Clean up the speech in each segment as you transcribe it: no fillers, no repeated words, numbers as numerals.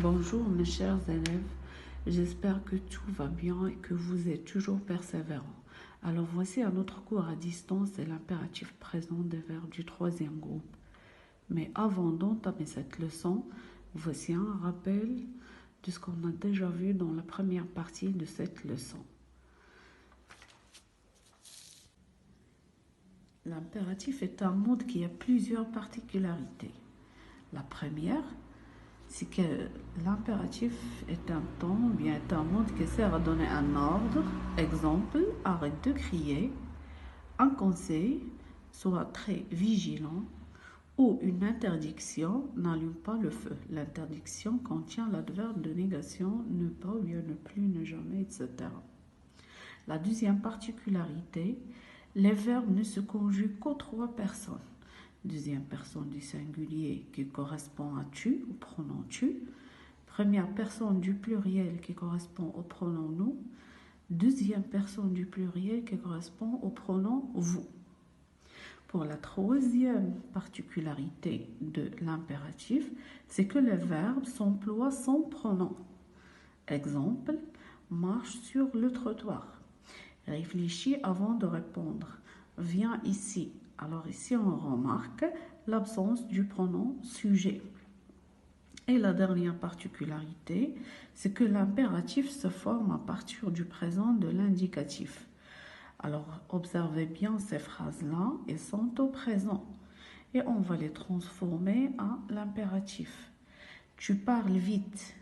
Bonjour mes chers élèves, j'espère que tout va bien et que vous êtes toujours persévérants. Alors voici un autre cours à distance et l'impératif présent des verbes du troisième groupe. Mais avant d'entamer cette leçon, voici un rappel de ce qu'on a déjà vu dans la première partie de cette leçon. L'impératif est un mode qui a plusieurs particularités. La première, c'est que l'impératif est un temps, bien est un mode qui sert à donner un ordre. Exemple, arrête de crier. Un conseil, sois très vigilant. Ou une interdiction, n'allume pas le feu. L'interdiction contient l'adverbe de négation, ne pas, ou bien ne plus, ne jamais, etc. La deuxième particularité, les verbes ne se conjuguent qu'aux trois personnes. Deuxième personne du singulier qui correspond à tu, au pronom tu. Première personne du pluriel qui correspond au pronom nous. Deuxième personne du pluriel qui correspond au pronom vous. Pour la troisième particularité de l'impératif, c'est que les verbes s'emploient sans pronom. Exemple, marche sur le trottoir. Réfléchis avant de répondre. Viens ici. Alors ici, on remarque l'absence du pronom sujet. Et la dernière particularité, c'est que l'impératif se forme à partir du présent de l'indicatif. Alors, observez bien ces phrases-là, elles sont au présent. Et on va les transformer en l'impératif. Tu parles vite.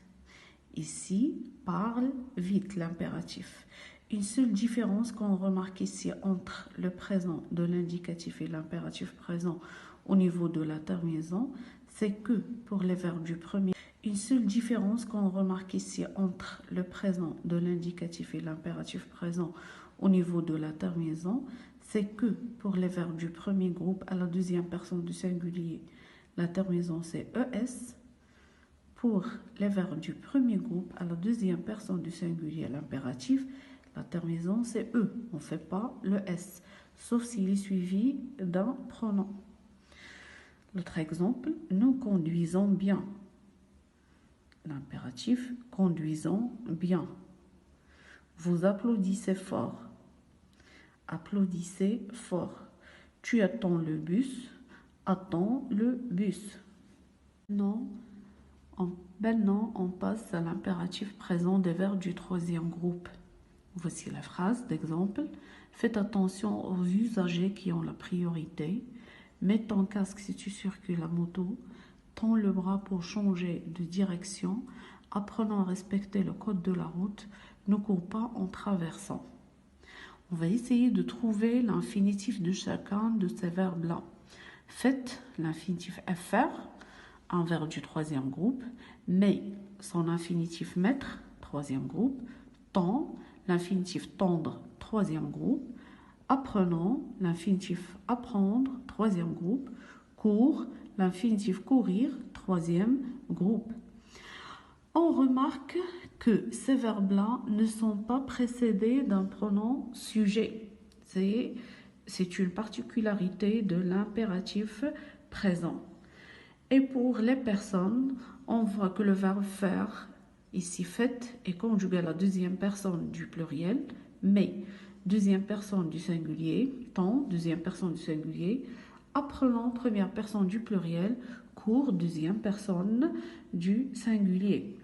Ici, parle vite, l'impératif. Une seule différence qu'on remarque ici entre le présent de l'indicatif et l'impératif présent au niveau de la terminaison, c'est que pour les verbes du premier, une seule différence qu'on remarque ici entre le présent de l'indicatif et l'impératif présent au niveau de la terminaison, c'est que pour les verbes du premier groupe à la deuxième personne du singulier, la terminaison c'est ES. Pour les verbes du premier groupe à la deuxième personne du singulier à l'impératif, la terminaison c'est E. On ne fait pas le S, sauf s'il est suivi d'un pronom. L'autre exemple, nous conduisons bien. L'impératif, conduisons bien. Vous applaudissez fort. Applaudissez fort. Tu attends le bus. Attends le bus. Maintenant, on passe à l'impératif présent des verbes du troisième groupe. Voici la phrase d'exemple. Faites attention aux usagers qui ont la priorité. Mets ton casque si tu circules à moto. Tends le bras pour changer de direction. Apprenons à respecter le code de la route. Ne cours pas en traversant. On va essayer de trouver l'infinitif de chacun de ces verbes-là. Faites, l'infinitif faire, un verbe du troisième groupe. Mais, son infinitif mettre, troisième groupe. Tend, l'infinitif tendre, troisième groupe. Apprenons, l'infinitif apprendre, troisième groupe. Cours, l'infinitif courir, troisième groupe. On remarque que ces verbes-là ne sont pas précédés d'un pronom sujet. C'est une particularité de l'impératif présent. Et pour les personnes, on voit que le verbe faire, ici fait, est conjugué à la deuxième personne du pluriel, mais deuxième personne du singulier, tend, deuxième personne du singulier, apprenant, première personne du pluriel, cours, deuxième personne du singulier.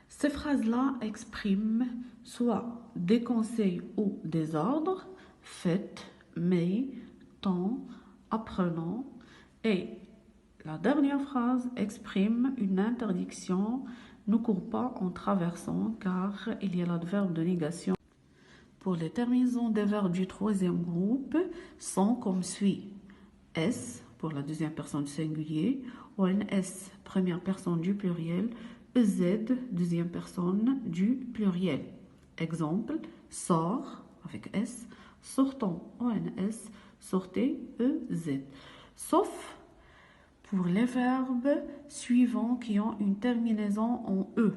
Ces phrases-là expriment soit des conseils ou des ordres, faites, mais, tend, apprenant, et la dernière phrase exprime une interdiction, ne cours pas en traversant, car il y a l'adverbe de négation. Pour les terminaisons des verbes du troisième groupe sont comme suit. S pour la deuxième personne du singulier, ONS première personne du pluriel, EZ deuxième personne du pluriel. Exemple, sort avec S, sortons ONS, sortez EZ. Sauf pour les verbes suivants qui ont une terminaison en E,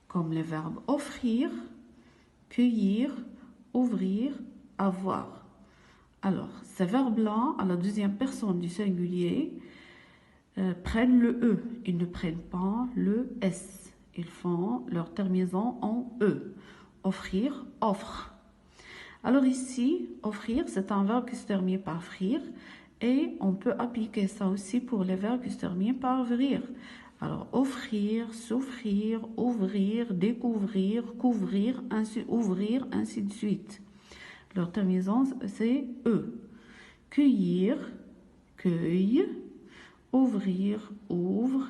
comme les verbes offrir, cueillir, ouvrir, avoir. Alors, ces verbes-là, à la deuxième personne du singulier, prennent le E. Ils ne prennent pas le S. Ils font leur terminaison en E. Offrir, offre. Alors ici, offrir, c'est un verbe qui se termine par frire et on peut appliquer ça aussi pour les verbes qui se terminent par vrir. Alors, offrir, s'offrir, ouvrir, découvrir, couvrir, ainsi, ouvrir, ainsi de suite. Leur terminaison, c'est E. Cueillir, cueille, ouvrir, ouvre,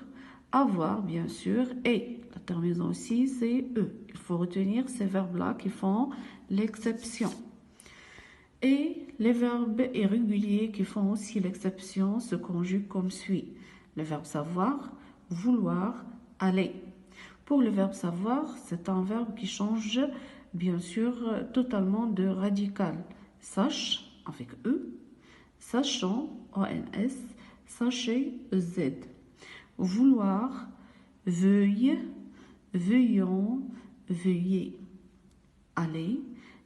avoir, bien sûr, et la terminaison aussi, c'est E. Il faut retenir ces verbes-là qui font l'exception. Et les verbes irréguliers qui font aussi l'exception se conjuguent comme suit. Le verbe savoir, vouloir, aller. Pour le verbe savoir, c'est un verbe qui change bien sûr totalement de radical. Sache avec E, sachant ONS, sachez EZ. Vouloir, veuille, veuillons, veuillez. Aller,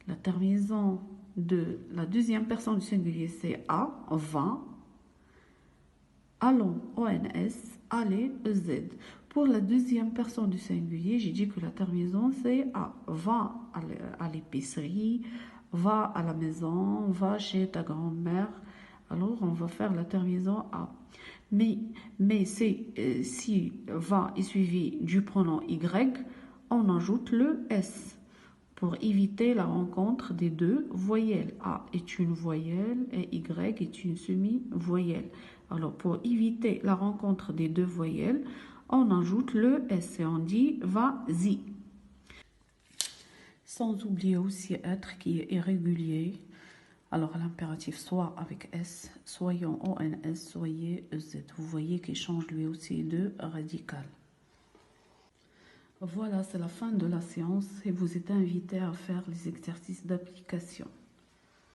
la terminaison de la deuxième personne du singulier c'est A, va. Allons, ONS, aller, EZ. Pour la deuxième personne du singulier, j'ai dit que la terminaison c'est A. Va à l'épicerie, va à la maison, va chez ta grand-mère. Alors, on va faire la terminaison A. Mais c'est si va est suivi du pronom Y, on ajoute le S pour éviter la rencontre des deux voyelles. A est une voyelle et Y est une semi-voyelle. Alors, pour éviter la rencontre des deux voyelles, on ajoute le S et on dit vas-y. Sans oublier aussi être qui est irrégulier. Alors, l'impératif soit avec S, soyons ONS, soyez EZ. Vous voyez qu'il change lui aussi de radical. Voilà, c'est la fin de la séance et vous êtes invités à faire les exercices d'application.